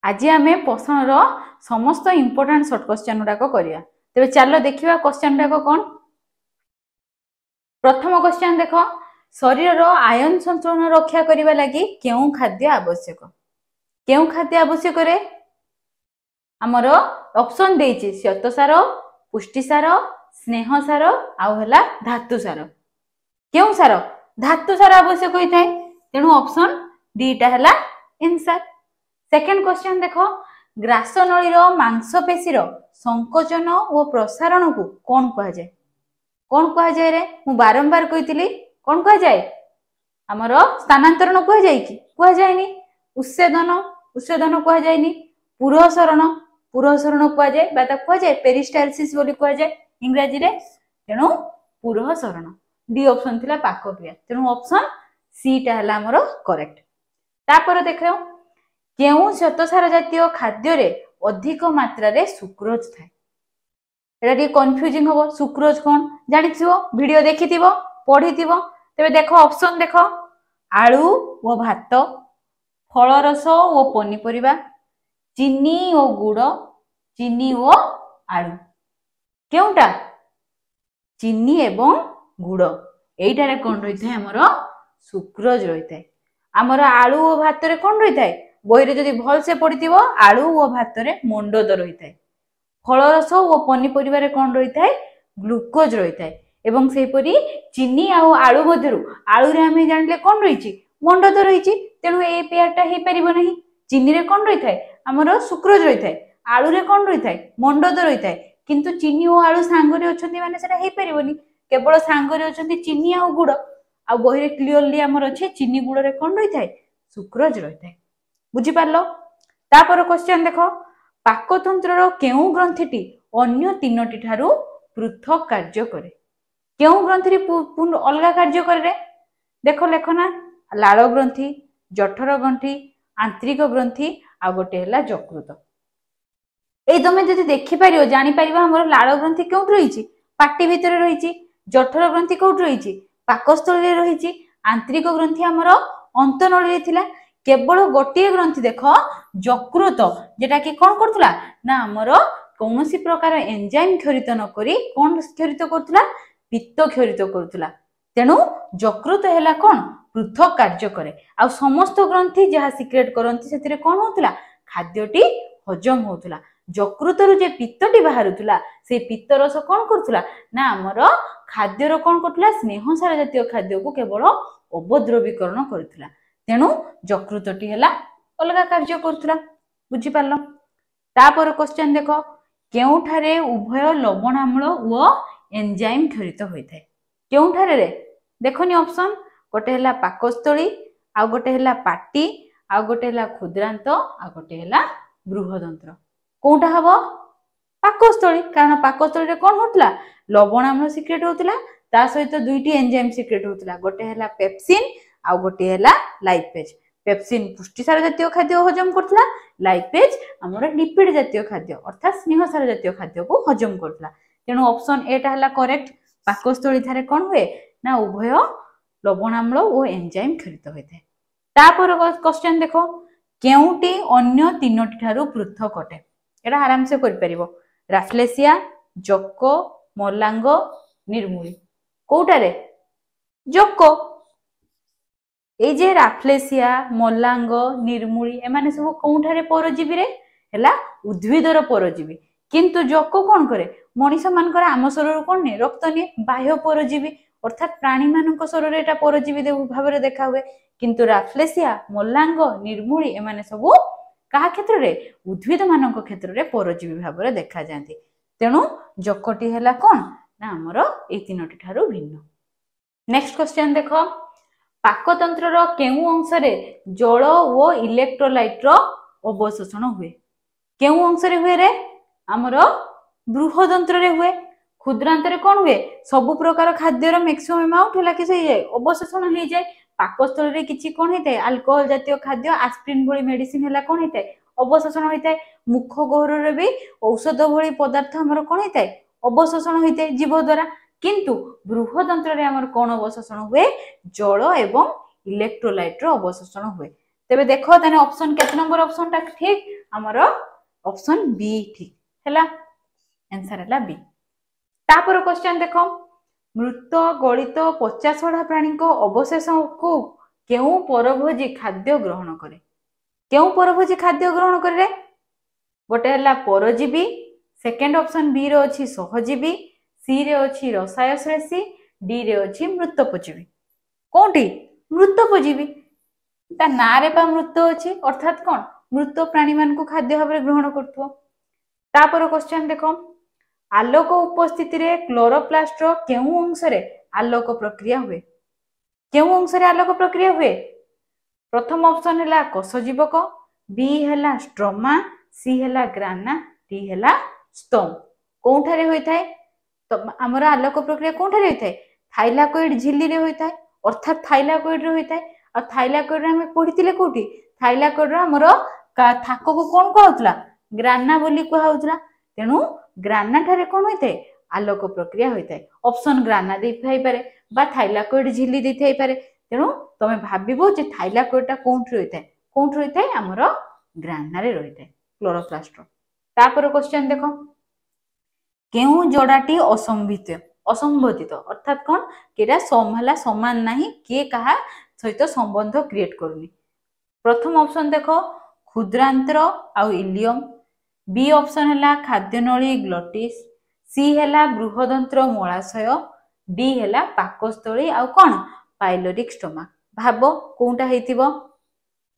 आज आम पोषण समस्त इंपोर्टेंट सर्ट क्वेश्चन गुड़ाक करिया। तेबे चलो देखिबा क्वेश्चन गुड़ाक कौन। प्रथम क्वेश्चन देख, शरीर आयन संतुलन रक्षा करने लगी केउं खाद्य आवश्यक? केउं खाद्य आवश्यक रे आमर ऑप्शन देछि श्वेतसार, पुष्टिसार, स्नेहसार आउ हला धातुसार। केउं सार? धातुसार आवश्यक होइथाय, तेणु ऑप्शन डी टा हला आंसर। सेकंड क्वेश्चन देखो, ग्रासनळीर मांसपेशीर संकोचन और प्रसारण को कौन कहा जाए? कौन कहा जाए रे? मु बारंबार कहितली कौन कहा जाए? आमर स्थानांतरण कहा जाए कि कहा जाएनी? उच्छेदन उच्छेदन कहा जाएनी। पुरहसरण पुरहसरण कहा जाए बा कहा जाए पेरिस्टालसिस बोली कहा जाए इंग्रजी रे। तेणु पुरहसरण डी ऑप्शन थिला पाकक्रिया, तेणु ऑप्शन सी टा हला हमर करेक्ट। तापर देखो, केउं श्वेतसार जातीय खाद्य रे अधिक मात्रा रे सुक्रोज थाए? एटा डी कंफ्यूजिंग हो। सुक्रोज कौन जानिथिबो, वीडियो देखिथिबो, पढिथिबो। तबे देखो ऑप्शन देखो, आलू ओ भात, फल रस ओ पनीपरिबा, चीनी ओ गुड़, चीनी ओ आलू। केउंटा? चीनी एवं गुड़ एइटारे कोन रहिथाय? हमर सुक्रोज रहिथाय। हमर आलू ओ भात रे कोन रहिथाय? बहिरे जदि भल से पढ़िथिबो आलू ओ भात रे मंडोद रहिथाय। फल रस ओ पनीपरिबा रे कोन रहिथाय? ग्लूकोज रहिथाय। एवं सेपरी चीनी आउ आलू मध्यरु आलू रे हमें जानले कोन रहिछि? मंडोद रहिछि। तेणु ए पेयरटा हेइ परिबो नाही। चीनी रे कोन रहिथाय? हमर सुक्रोज रहिथाय। आलू रे कोन रहिथाय? मंडोद रहिथाय। किंतु चीनी ओ आलू सांगरे अछंती माने सेटा हेइ परिबोनी। केवल सांगरे अछंती चीनी आउ गुड़, आ बहिरे क्लियरली हमर अछि चीनी गुड़ रे कोन रहिथाय? सुक्रोज रहिथाय। बुझी पारलो? तापर क्वेश्चन देखो, पाकतंत्रर केउं ग्रंथिटी अन्य तीनोटी ठारू पृथक कार्य करे? केउं ग्रंथि अलगा कार्य करे रे? देखो लेखो ना, लाल ग्रंथि, जठर ग्रंथि, आंतरिक ग्रंथि आ गोटे हला यकृत। ए तमे जदि देखि पारियो जानि पारिबा हमर लाल ग्रंथि केउट रहिछि? पाटी भितर रहिछि। जठर ग्रंथि केउट रहिछि? पाकस्थली रे रहिछि। आंतरिक ग्रंथि हमर अंतनळी रे थिला। केवल गोटे ग्रंथि देख यकृत, जेटा कि कौन करथुला ना हमर कौनसी प्रकार एंजाइम क्षरित न करी कौन क्षरित करथुला? पित्त क्षरित करथुला। तेणु यकृत हैला कौन पृथक कार्य करे। आ समस्त ग्रंथि जहा सिक्रेट करंती सेतिरे कौन होतुला? खाद्यटी हजम होतुला। यकृतरु जे पित्तटी बाहरुतुला से पित्त रस कौन करथुला ना हमर खाद्यर कौन करथुला? स्नेहसार जातीय खाद्य को केवल अवद्रवीकरण करथुला। तेणु यकृतटी हैला अलगा कार्य करथुला। बुझी पारलो? तापर क्वेश्चन देखो, केउठारे उभय लवणाम्ल व एंजाइम क्षरित होइथाय? केउठारे रे? देखोनी ऑप्शन, गोटे हैला पाकस्थली, आ गोटे हैला पाटी, आ गोटे हैला क्षुद्रांत, आ गोटे हैला बृहदंत्र। कोउटा हबो? पाकस्थली, कारण पाकस्थली रे कोन होतला? लवणाम्ल सिक्रेट होतला, ता सहित दुईटी एंजाइम सिक्रेट होतला। गोटे हैला पेप्सिन आ गोटे हैला लाइपेज। पेप्सिन पुष्टिसार जातीय खाद्य हजम करथला, लाइपेज हमर लिपिड जातीय खाद्य अर्थात स्नेहसार जातीय खाद्य को हजम करथला। तेणु ऑप्शन ए टा हला करेक्ट। पाकस्थली थारे कोन हुए ना उभय लवणाम्ल और एंजाइम क्षरित होइथाय। तापर क्वेश्चन देखो, केउटी अन्य तीनोटी ठारू पृथक अटे? एटा आराम से करि परिबो। राफ्लेसिया, जक्को, मलांग, निर्मूली। कोउटा रे? जक्को। ए जे राफ्लेसिया, मलांग, निर्मूली एमाने सब कोउठारे परजीवी रे? हैला उद्भिदर परजीवी। किंतु जक्को कोन करे? मनीष मानकर आम शरीर कोन ने रक्त ने बाह्य परजीवी, अर्थात प्राणी मानक शरीर एटा परजीवी भाबरे देखा हुए। किंतु राफ्लेसिया, मलांग, निर्मूली एमाने सब कहा क्षेत्र रे? उद्भिद मानक क्षेत्र रे परजीवी भाबरे देखा जांती। तेणु जक्कोटी हैला कोन ना हमर ए तीनोटी ठारू भिन्न। नेक्स्ट क्वेश्चन देखो, पाकतंत्रर केउ अंश रे जल और इलेक्ट्रोलाइट रो अवशोषण हुए? केउ अंश रे हुए रे? हमर बृहदंत्र रे हुए। क्षुद्रांत रे कोन हुए? सब प्रकार खाद्यर मैक्सिमम अमाउंट होला कि सही जाए अवशोषण हो जाए। पाकस्थली रे किछि कोन हेतै? अल्कोहल जातीय खाद्य, एस्पिरिन भली मेडिसिन हैला कोन हेतै? अवशोषण होइतै। मुख गहर रे भी औषध भली पदार्थ हमर कोन हेतै? अवशोषण होइतै जीव द्वारा। किंतु बृहदंत्र रे हमर कोन अवशोषण हुए? जल एवं इलेक्ट्रोलाइट रो अवशोषण हुए। तेबे देखो तने ऑप्शन केते नंबर ऑप्शन ता ठीक? आमर ऑप्शन बी ठीक हैला आंसर हैला बी। तापर क्वेश्चन देखो मृत गलित पचासढ़ा प्राणी को अवशेष को केउ परभोजी खाद्य ग्रहण करे केउ परभोजी खाद्य ग्रहण करे गोटे हैला परजीवी सेकेंड ऑप्शन बी रे अछि सहजीवी सी रे अछि रसायश्लेषी डी रे अछि मृतोपजीवी कोंटी मृतोपजीवी ता ना रे पा मृत अछि अर्थात कोन मृत प्राणी मान को खाद्य भाव ग्रहण करथो। तापर क्वेश्चन देखो आलोक उपस्थिति रे क्लोरोप्लास्ट रो केउ अंश रे आलोक प्रक्रिया हुए केउ अंश रे आलोक प्रक्रिया हुए प्रथम ऑप्शन हैला कोषजीवक बी हैला स्ट्रोमा सी हैला ग्राना डी हैला स्टोम कोठारे होई थाए तो हमर आलोक प्रक्रिया कोठारे होई थाए थाइलाकोइड झिल्ली रे होई थाए अर्थात थाइलाकोइड रे होई थाए आ थाइलाकोइड रे हम पढितिले कोठी थाइलाकोइड रे हमर थाको को कोन कहउतला ग्राना बोली कहउतला तेनु ग्राना ठारे कोन होई थाए आलोक प्रक्रिया होई थाए ऑप्शन ग्राना दे थाई पारे बा थाइलाकोइड झिल्ली दे थाई पारे तेनु तमे भाबिबो जे थाइलाकोइड ता कोंठ रोई थाए हमर ग्राना रे रोई थाए क्लोरोप्लास्ट। तापर क्वेश्चन देखो केउ जोड़ाटी असंबंधित अर्थात कोन केरा समहला समान नाही के कहा सहित संबंध क्रिएट करूनी प्रथम ऑप्शन देखो क्षुद्रांत्र आउ इलियम बी ऑप्शन हैला खाद्यनळी ग्लोटिस सी हैला बृहदंत्र मलाशय डी हैला पाकस्थली आउ कोन पाइलोरिक स्टोमा भाबो कोनटा हेतिबो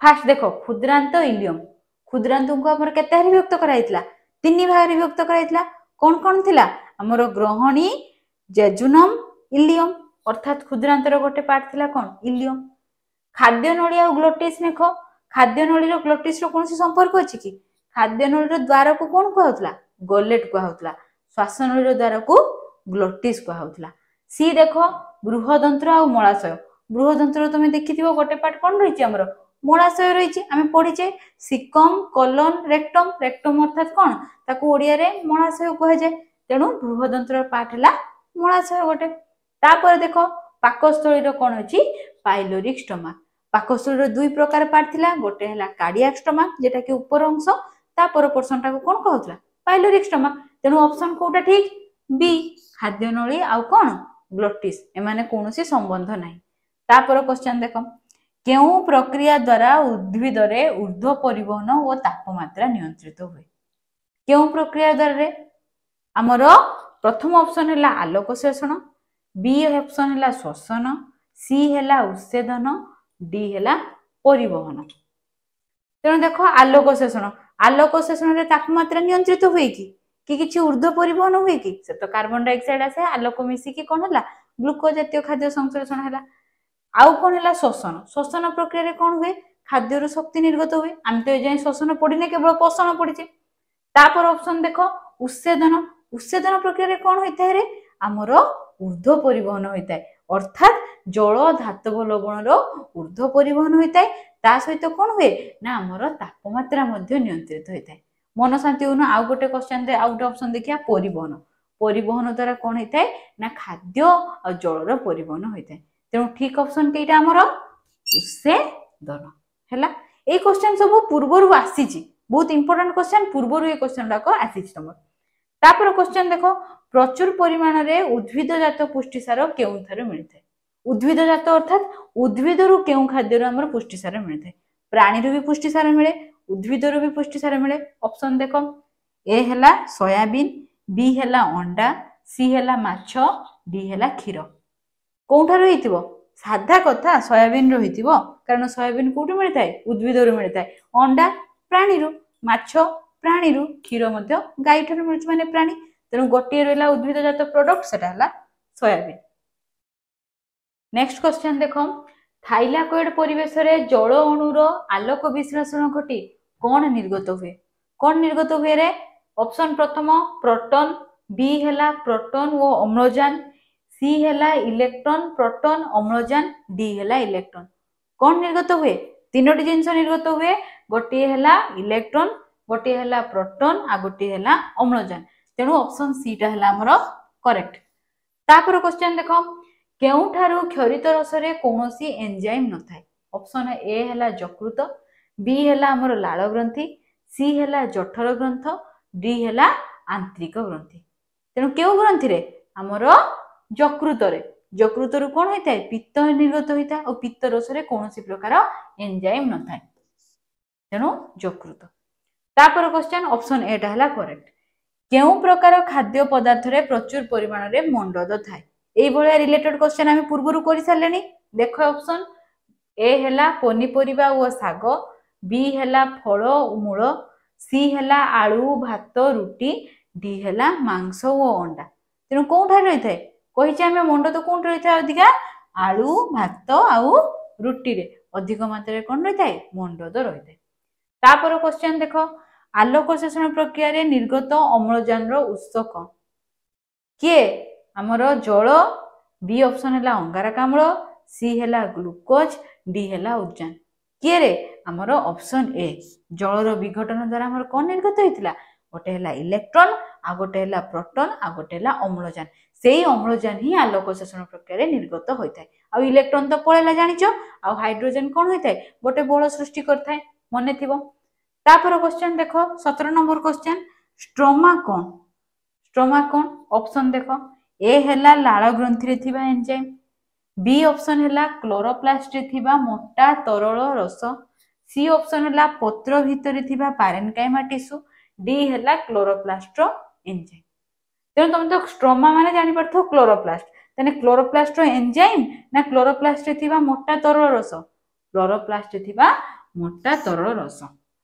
फास्ट देखो क्षुद्रांत इलियम क्षुद्रांत को हमर केते हारि विभक्त कराइतला तीन भाग रे विभक्त कराइतला कोन थिला हमर ग्रहणी जेजुनम इलियम अर्थात क्षुद्रांतर गोटे पार्ट थिला कोन इलियम खाद्यनळी आउ ग्लोटिस देखो खाद्यनळी रो ग्लोटिस रो कोनसी संपर्क अछि कि खाद्यनळी रो द्वार को कोन कहउतला गोलेट कहउतला श्वासनळी रो द्वार को ग्लोटिस कहउतला सी देखो बृहदंत्र आउ मलाशय बृहदंत्र तमे देखिथिबो गोटे पार्ट कोन रहिछि हमर मलाशय रहिछि आमे पढिचे सिकम कोलन रेक्टम रेक्टम अर्थात कोन ताको ओडिया रे मलाशय कहै जे तेनु बृहदंत्र पार्ट हला मलाशय गोटे तापर देखो पाकस्थली रो कोन अछि पाइलोरिक स्टोमा पाकस्थली रो दुई प्रकार पार्ट थिला गोटे हला कार्डियक स्टोमा जेटा कि ऊपर अंश तापर पोर्शन टाको कोन कहउतला पाइलोरिक स्टोमा तेनु ऑप्शन कोटा ठीक बी खाद्यनळी आउ कोन ग्लोटिस एमाने कोनोसी संबंध नाही। तापर क्वेश्चन देखो केउ प्रक्रिया द्वारा उद्भिद रे ऊर्ध्व परिवहन और तापमात्रा नियंत्रित हुए केउ प्रक्रिया द्वारा रे हमर प्रथम ऑप्शन हैला आलोक शोषण बी ऑप्शन हैला श्वसन सी हैला उच्छेदन डी हैला परिवहन तेणु देखो आलोक शोषण रे तापमात्रा नियंत्रित हुए कि किछि ऊर्ध्व परिवहन हुए कि से तो कार्बन डाइऑक्साइड आसे आलोक मिसी कि कोन हला ग्लूकोज जातीय खाद्य संश्लेषण हला आउ कोन हला श्वसन प्रक्रिया रे कोन हुए खाद्य रो शक्ति निर्गत हुए हम तो जे श्वसन पडिने केवल पोषण पडिचे। तापर ऑप्शन देखो उच्छेदन प्रक्रिया रे कोन होइताय रे हमरो ऊर्ध्व परिवहन होइताय अर्थात जल धातव लवण रो ऊर्ध्व परिवहन होइताय ता सहित कोन हुए ना हमरो तापमात्रा मध्ये नियंत्रित होइताय। मन शांति उन आउ गोटे क्वेश्चन दे आउट ऑप्शन देखिया परिवहन द्वारा कोन होइताय ना खाद्य आ जल रो परिवहन होइताय तेणु ठीक ऑप्शन केटा हमर उच्छेदन हैला ए क्वेश्चन सब पूर्वरु आसीची बहुत इंपोर्टेंट क्वेश्चन पूर्वरु ए क्वेश्चन डाको आसीची तमर। तापर क्वेश्चन देखो प्रचुर परिमाण रे उद्भिदजात पुष्टिसार केउथारे मिलथे उद्भिदजात अर्थात उद्भिदरु केउ खाद्यरु हमर पुष्टिसार मिलथे प्राणीरु भी पुष्टिसार मिले उद्भिदरु भी पुष्टिसार मिले ऑप्शन देखो ए हैला सोयाबीन बी हैला अंडा सी हैला माछ डी हैला क्षीर कोठारु हेतिबो साधा कथा सोयाबीन रो हेतिबो कारण सोयाबीन कोठु मिलथाय उद्भिदरु मिलथाय अंडा प्राणीरु माछ प्राणीरु क्षीर मध्ये गाय ठरु मिलछ माने प्राणी तेनु गोटे रहला उद्भिदजात प्रोडक्ट सेटा हला सोयाबीन। नेक्स्ट क्वेश्चन देखो थाइलाकोइड परिवेश रे जल अणुर आलोक विश्लेषण घटी कोन निर्गत हुए रे ऑप्शन प्रथम प्रोटॉन बी हैला प्रोटॉन वो अम्लजान सी हैला इलेक्ट्रॉन प्रोटॉन अम्लजान डी हैला इलेक्ट्रॉन कोन निर्गत हुए तीनोटी जिंस निर्गत हुए गोटे हैला इलेक्ट्रॉन गोटे हैला प्रोटॉन आ गोटे हैला अम्लजान तेणु ऑप्शन सी टा हैला हमरो करेक्ट। तापर क्वेश्चन देखो केउठारु क्षरित रस रे कोनोसी एंजाइम न थाए ऑप्शन ए हैला यकृत बी हैला हमरो लाल ग्रंथि सी है जठर ग्रंथ डी है आंतरिक ग्रंथि तेणु केउ ग्रंथि रे आमर यकृत रे यकृत रु कौन होता है पित्त निर्गत होता है और पित्त रस रे कौनसी प्रकार एंजाइम न थाए तेणु यकृत तापर क्वेश्चन ऑप्शन ए टा हला करेक्ट केउ प्रकार खाद्य पदार्थ रे प्रचुर परिमाण रे मंडद थाए एई भलिया रिलेटेड क्वेश्चन आमे पूर्वरु करि सारलेनी देखो ऑप्शन ए हैला पनीपरिबा ओ साग बी हैला फल ओ मूल सी हैला आलू भात रुटी डी हैला मांस ओ अंडा तेणु कोठा रही थाए कहिचे आमे मंडद कोठ रही थाए अधिका आलू भात आउ रुटी रे अधिक मात्रा रे कोन रही थाए मंडद रही थाए तापर क्वेश्चन देखो आलोक शोषण प्रक्रिया रे निर्गत अम्लजान रो उत्स कोन किए हमर जल बी ऑप्शन हैला अंगारकाम्ल सी हैला ग्लूकोज डी हैला उर्जान किए रे हमर ऑप्शन ए जल रो विघटन द्वारा हमर कोन निर्गत होइतिला गोटे हैला इलेक्ट्रॉन आ गोटे हैला प्रोटॉन आ गोटे हैला अम्लजान सेही अम्लजान ही आलोक शोषण प्रक्रिया रे निर्गत होइताय आ इलेक्ट्रॉन तो पळेला जानिचो आ हाइड्रोजन कोन होइताय गोटे बल सृष्टि करथाय मने थिबो तापर क्वेश्चन देखो 17 नंबर क्वेश्चन स्ट्रोमा कोन ऑप्शन देखो ए हैला लाळ ग्रंथि रे थिबा एंजाइम बी ऑप्शन हैला क्लोरोप्लास्ट रे थिबा मोटा तरल रस सी ऑप्शन हैला पत्र भितरे थिबा पैरेन्काइमा टिश्यू डी हैला क्लोरोप्लास्ट रो एंजाइम तेणु तुम तो स्ट्रोमा माने जानि पड़थो क्लोरोप्लास्ट तने क्लोरोप्लास्ट रो एंजाइम ना क्लोरोप्लास्ट रे थिबा मोटा तरल रस क्लोरोप्लास्ट रे थिबा मोटा तरल रस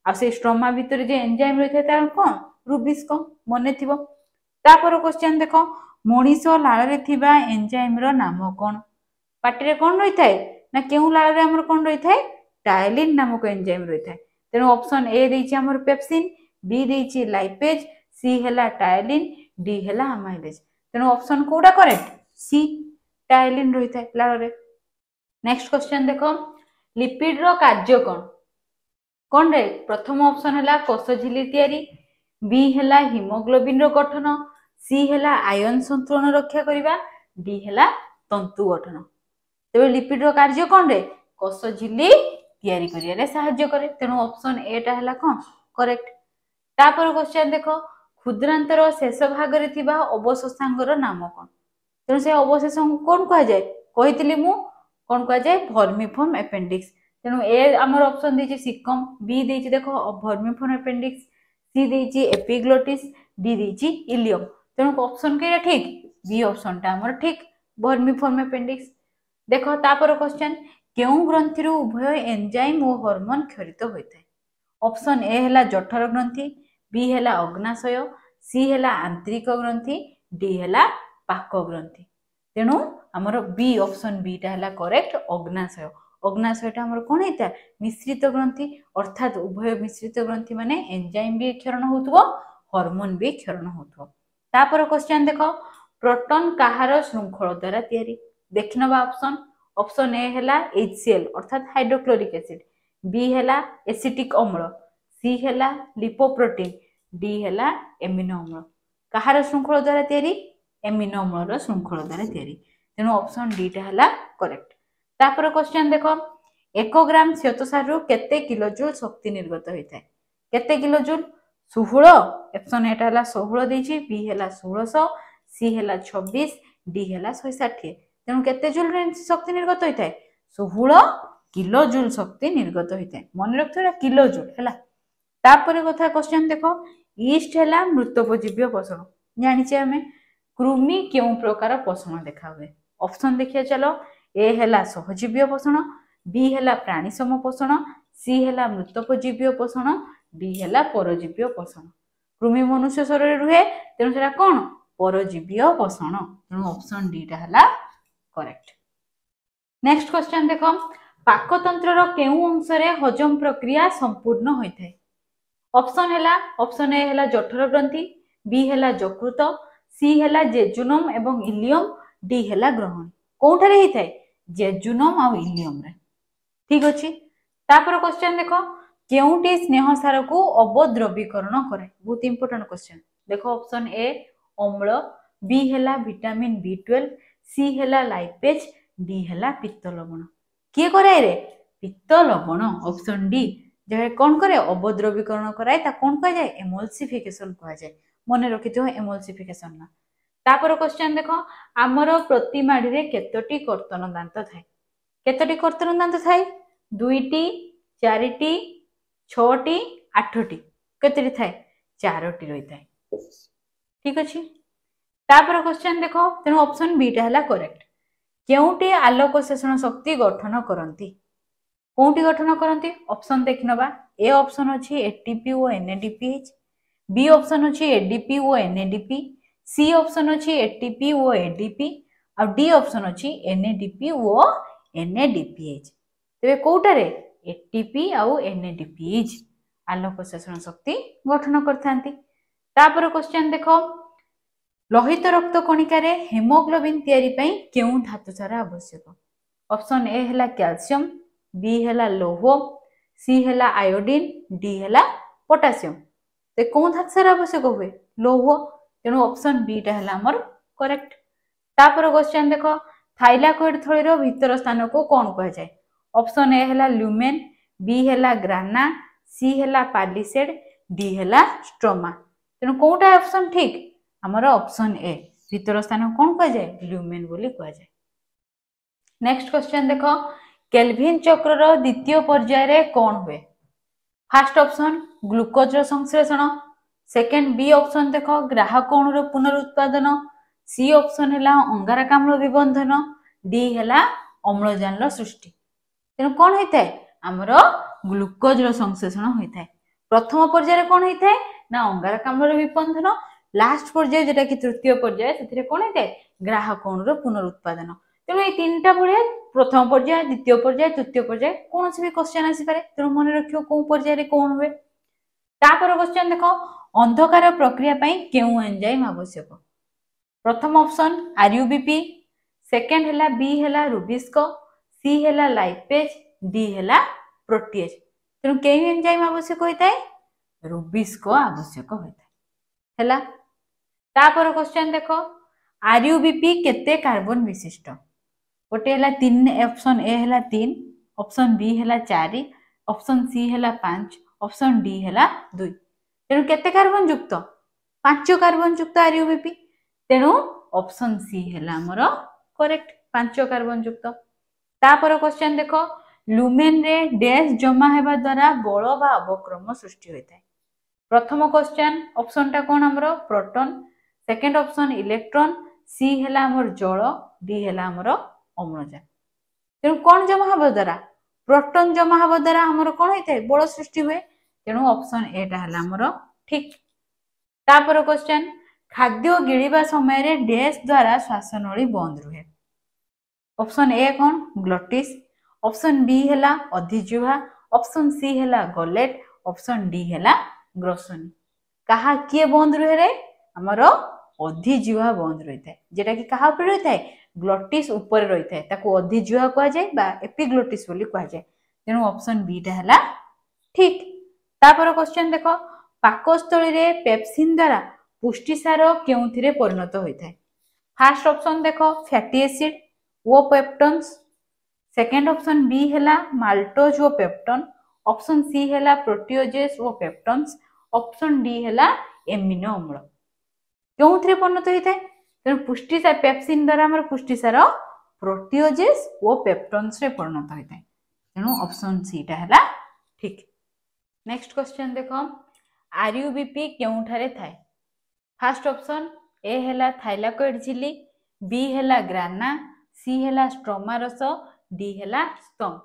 आ से स्ट्रोमा भितरे जे एंजाइम रहिथे ता कोन रुबिस को मने थिबो तापर क्वेश्चन देखो मनीषो लाळ रे थिबा एंजाइम रो नाम कोन पाटी रे कोन रही थाए ना केउ लाळ रे हमर कोन रही थाए टायलिन नामक एंजाइम रही थाए तेणु ऑप्शन ए देछि हमर पेप्सिन बी देछि लाइपेज सी हैला टायलिन डी हैला अमाइलेज तेणु ऑप्शन कोडा करेक्ट सी टायलिन रही थाए लाळ रे नेक्स्ट क्वेश्चन देखो लिपिड रो कार्य कोन रे प्रथम ऑप्शन हैला कोष झिल्ली तयारी बी हैला हीमोग्लोबिन रो गठन सी हैला आयन संतुलन रक्षा करिबा डी हैला तंतु गठन तेबे लिपिड रो कार्य कोन रे कोष झिल्ली तयारी करिया रे सहाय्य करे तेणु ऑप्शन ए टा हैला कोन करेक्ट तापर क्वेश्चन देखो क्षुद्रांतर शेष भाग रे थिबा अवशेषांग रो नाम कोन तेणु से अवशेषांग कोन कहा जाय कहितली मु कोन कहा जाय वर्मिफॉर्म अपेंडिक्स तेणु ए हमर ऑप्शन देछि सिकम बी देछि देखो वर्मिफॉर्म अपेंडिक्स सी देछि एपिग्लोटिस डी देछि इलियम तेणु ऑप्शन केरा ठीक बी ऑप्शन टा हमर ठीक वर्मिफॉर्म अपेंडिक्स देखो तापर क्वेश्चन केउ ग्रंथि रु उभय एंजाइम और हार्मोन क्षरित होइथाय ऑप्शन ए हैला जठर ग्रंथि बी हैला अग्नाशय सी हैला आंतरिक ग्रंथि डी हैला पाक ग्रंथि तेणु हमर बी ऑप्शन बी टा हैला करेक्ट अग्नाशय अग्नाशयटा हमर कोन हेता मिश्रित ग्रंथि अर्थात उभय मिश्रित ग्रंथि माने एंजाइम भी क्षरण होतबो हार्मोन भी क्षरण होतबो तापर क्वेश्चन देखो प्रोटॉन काहार श्रृंखल द्वारा तयारी देखनबा ऑप्शन ए हैला HCl अर्थात हाइड्रोक्लोरिक एसिड बी हैला एसिटिक अम्ल सी हैला लिपोप्रोटीन डी हैला एमिनो अम्ल काहार श्रृंखल द्वारा तयारी एमिनो अम्ल रो श्रृंखल द्वारा तयारी तेणु ऑप्शन डी टा हैला करेक्ट तापर क्वेश्चन देखो 1 ग्राम श्वेतसार रु केते किलोजूल शक्ति निर्गत होइथाय केते किलोजूल 16 ऑप्शन ए टा हैला 16 देछि बी हैला 1600 सी हैला 26 डी हैला 160 तेणु केते जूल शक्ति निर्गत होइथाय 16 किलोजूल शक्ति निर्गत होइथाय मन रखथोरा किलोजूल हैला तापर कथा क्वेश्चन देखो ईस्ट हैला मृतोपजीव्य पोषण जानिचे हमें कृमि केउ प्रकार पोषण देखा हुए ऑप्शन देखिए चलो ए हैला सहजीव्य पोषण बी हैला प्राणी सम पोषण सी हैला मृतोपजीव्य पोषण डी हैला परजीव्य पोषण कृमि मनुष्य शरीर रुहे तेणु सेटा कोन परजीव्य पोषण तेणु ऑप्शन डी टा हैला करेक्ट नेक्स्ट क्वेश्चन देखो पाकतंत्र रो केउ अंश रे हजम प्रक्रिया संपूर्ण होइथाय ऑप्शन ए हैला जठर ग्रंथि बी हैला यकृत सी हैला जेजुनम एवं इलियम डी हैला ग्रहण कोठारे हेथाय जेजुनम आ इलियम रे ठीक अछि तापर क्वेश्चन देखो केउटी स्नेह सार को अवद्रवीकरण करे बहुत इंपोर्टेंट क्वेश्चन देखो ऑप्शन ए अम्ल बी हैला विटामिन B12 सी हैला लाइपेज डी हैला पित्त लवण किए करे रे पित्त लवण ऑप्शन डी जे कौन करे अबद्रवीकरण कराए ता कौन कह जाए एमल्सिफिकेशन कह जाए मन रखि एमल्सिफिकेशन ना तापर क्वेश्चन देखो आमर प्रति माड़ी रे केतोटी कर्तन दांत थाए केतोटी कर्तन दांत थाए दुईटी चारिटी छटी आठटी केतोटी थाए चारोटी रही थाए ठीक अछि तापर क्वेश्चन देखो तेणु ऑप्शन बी टा हला करेक्ट केउटी आलोक शोषण शक्ति गठन करंती कोउटी गठन करंती ऑप्शन देख नबा ए ऑप्शन अछि एटीपी ओ एनएडीपीएच बी ऑप्शन अछि एडीपी ओ एनएडीपी सी ऑप्शन अछि एटीपी ओ एडीपी आ डी ऑप्शन अछि एनएडीपी ओ एनएडीपीएच तेबे कोउटारे एटीपी आ एनएडीपीएच आलोक शोषण शक्ति गठन करथांती तापर क्वेश्चन देखो लोहित रक्त कणिका रे हेमोग्लोबिन तयारी पई केउ धातु सार आवश्यक ऑप्शन ए हला कैल्शियम बी हला लोह सी हला आयोडीन डी हला पोटासियम ते कोन धातु सार आवश्यक हुए लोह तेणु ऑप्शन बी टा हला हमर करेक्ट तापर क्वेश्चन देखो थाइलाकोइड थळीर भीतर स्थान को कोन कह जाय ऑप्शन ए हला ल्यूमेन बी हला ग्राना सी हला पालिसेड डी हला स्ट्रोमा तेणु कोटा ऑप्शन ठीक हमर ऑप्शन ए भीतर स्थान कोन कह जाय ल्यूमेन बोली कह जाय नेक्स्ट क्वेश्चन देखो केल्विन चक्र रो द्वितीय पर्याय रे कोन हुए फर्स्ट ऑप्शन ग्लूकोज रो संश्लेषण सेकंड बी ऑप्शन देखो ग्राहक अणु रो पुनरुत्पादन सी ऑप्शन हला अंगारकाम्ल विबंधन डी हला अम्लजान रो सृष्टि तेणु कोन होइथाय हमर ग्लूकोज रो संश्लेषण होइथाय प्रथम पर्याय रे कोन होइथाय ना अंगारकाम्ल रो विबंधन लास्ट पर्याय जेटा कि तृतीय पर्याय सेथिरे कोन होइथाय ग्राहक अणु रो पुनरुत्पादन तेणु ए तीनटा पर्याय प्रथम पर्याय द्वितीय पर्याय तृतीय पर्याय कौन से भी क्वेश्चन आसी पारे तेणु मन रखियो को पर्याय रे कोन हुए तापर क्वेश्चन देखो अंधकार प्रक्रिया पई केउ एंजाइम आवश्यक प्रथम ऑप्शन आरयूबीपी सेकंड हला बी हला रुबिस्को सी हला लाइपेज डी हला प्रोटीएज तेणु केउ एंजाइम आवश्यक होइताय रुबिस्को आवश्यक होइताय हला तापर क्वेश्चन देखो आरयूबीपी केते कार्बन विशिष्ट गोटे हला 3 ऑप्शन ए हला 3 ऑप्शन बी हला 4 ऑप्शन सी हला 5 ऑप्शन डी हला 2 तेणु केते कार्बन युक्त 5 कार्बन युक्त आरयूबीपी तेणु ऑप्शन सी हला हमर करेक्ट 5 कार्बन युक्त तापर क्वेश्चन देखो लुमेन रे डैश जमा हेबा द्वारा बल बा अवक्रम सृष्टि होइताय प्रथम क्वेश्चन ऑप्शन टा कोन हमर प्रोटॉन सेकंड ऑप्शन इलेक्ट्रॉन सी हला हमर जल डी हला हमर अम्लजान तेणु कौन जमा हवा द्वारा प्रोटॉन जमा हवा द्वारा हमर कोन होइताय बल सृष्टि हुए तेणु ऑप्शन ए टा हला हमर ठीक तापर क्वेश्चन खाद्य गिळिबा समय रे डैश द्वारा श्वासनळी बंद रुहे ऑप्शन ए कोन ग्लटिस ऑप्शन बी हला अधिजिह्वा ऑप्शन सी हला गलेट ऑप्शन डी हला ग्रोसनी कहा किए बंद रुहे रे हमर अधिजिह्वा बंद रहिताय जेटा कि कहा ऊपर रहिताय ग्लटिस ऊपर रहिताय ताको अधिजिह्वा कहा जाय बा एपिग्लटिस बोली कहा जाय तेणु ऑप्शन बी टा हला ठीक तापर क्वेश्चन देखो पाकस्थली रे पेप्सिन द्वारा पुष्टिसार केउथिरे परिणत होइथाय फर्स्ट ऑप्शन देखो फैटी एसिड ओ पेप्टन्स सेकंड ऑप्शन बी हला माल्टोज ओ पेप्टन ऑप्शन सी हला प्रोटीओजेस ओ पेप्टन्स ऑप्शन डी हला एमिनो अम्ल केउथिरे परिणत होइथाय तेणु पुष्टिसार पेप्सिन द्वारा हमर पुष्टिसार प्रोटीओजेस ओ पेप्टन्स रे परिणत होइथाय तेणु ऑप्शन सी टा हला ठीक नेक्स्ट क्वेश्चन देखो आरयूबीपी केउठारे थाए फर्स्ट ऑप्शन ए हला थाइलाकोइड झिल्ली बी हला ग्राना सी हला स्ट्रोमा रस डी हला स्तम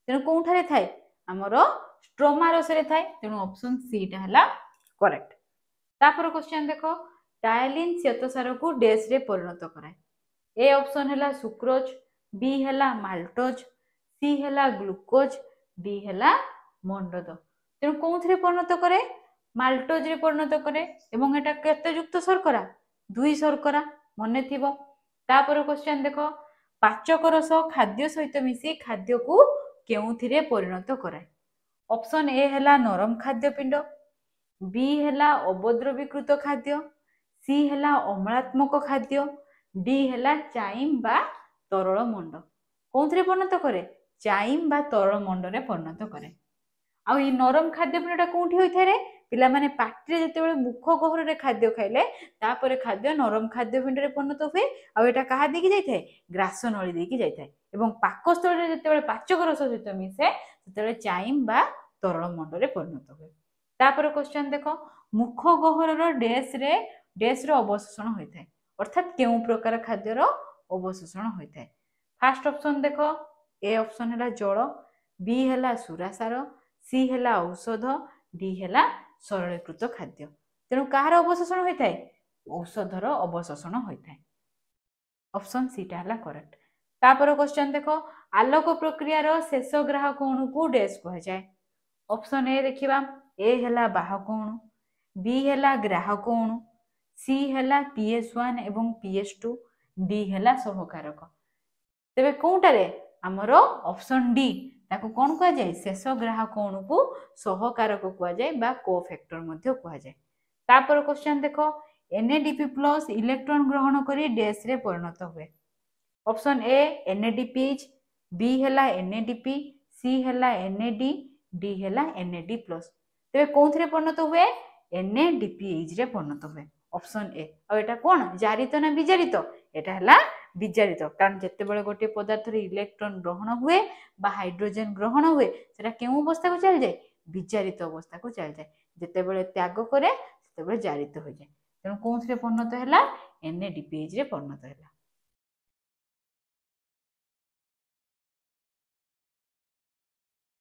तेणु कोउठारे थाए हमर स्ट्रोमा रस रे थाए तेणु ऑप्शन सी टा हला करेक्ट तापर क्वेश्चन देखो टायलिन श्वेतसार को डैश रे परिणत कराए ए ऑप्शन हला सुक्रोज बी हला माल्टोज सी हला ग्लूकोज डी हला मंडोद तेणु कोउथिरे परिणत करे माल्टोज रे परिणत करे एवं एटा केते युक्त शर्करा 2 शर्करा मने थिबो तापर क्वेश्चन देखो पाचक रस खाद्य सहित मिसी खाद्य को केउथिरे परिणत कराए ऑप्शन ए हला नरम खाद्य पिंड बी हला अबद्रवीकृत खाद्य सी हला अम्लात्मक खाद्य डी हला चाइम बा तरल मंड कोउथिरे परिणत करे चाइम बा तरल मंड रे परिणत करे ଆଉ ଏଇ ନରମ ଖାଦ୍ୟ ପିଣ୍ଡଟା କୋଉଠି ହୋଇଥାଏ रे पिला माने पाटिरे जेतेबेले मुख गहरे खाद्य खाइले तापर खाद्य नरम खाद्य पिंडरे परिणत हुए आ एटा कहा देकी जाइथाय ग्रास नळी देकी जाइथाय एवं पाकस्थळे जेतेबेले पाचक रस सहित मिसे सेतेबेले चाइम बा तरल मंडरे परिणत हुए तापर क्वेश्चन देखो मुख गहरर डैश रे अवशोषण होइथाय अर्थात केउ प्रकार खाद्यर अवशोषण होइथाय फर्स्ट ऑप्शन देखो ए ऑप्शन हैला जल बी हैला सुरासार सी हैला औषध डी हैला सरलीकृत खाद्य तेणु कहार अवशोषण होता है औषधर अवशोषण होता है ऑप्शन सी टा करेक्ट तापर क्वेश्चन देखो आलोक प्रक्रियार शेष ग्राहक अणु को डैश कह जाए ऑप्शन ए देखिबा ए हैला बाहक अणु बी हैला ग्राहक अणु सी हैला PS1 एवं PS2 डी हैला सहकारक तेबे कोउटारे हमर ऑप्शन डी ताको कोन कह जाय शेष ग्राहक अणु को सहकारक कह जाय बा कोफैक्टर मध्ये कह जाय तापर क्वेश्चन देखो NADP+ इलेक्ट्रॉन ग्रहण करी डैश रे परिणत हुए ऑप्शन ए NADPH बी हैला NADP सी हैला NAD डी हैला NAD+ तेबे कोनथरे परिणत हुए NADPH रे परिणत हुए ऑप्शन ए आ एटा कोन जारित ना विजारित एटा हैला विजारित कारण जेतेबेले गोटे पदार्थ रे इलेक्ट्रॉन ग्रहण हुए बा हाइड्रोजन ग्रहण हुए सेटा केउ अवस्था को चल जाए विजारित अवस्था को चल जाए जेतेबेले त्याग करे सेतेबेले जारित हो जाए तेणु कोनथरे परिणत हैला NADPH रे परिणत हैला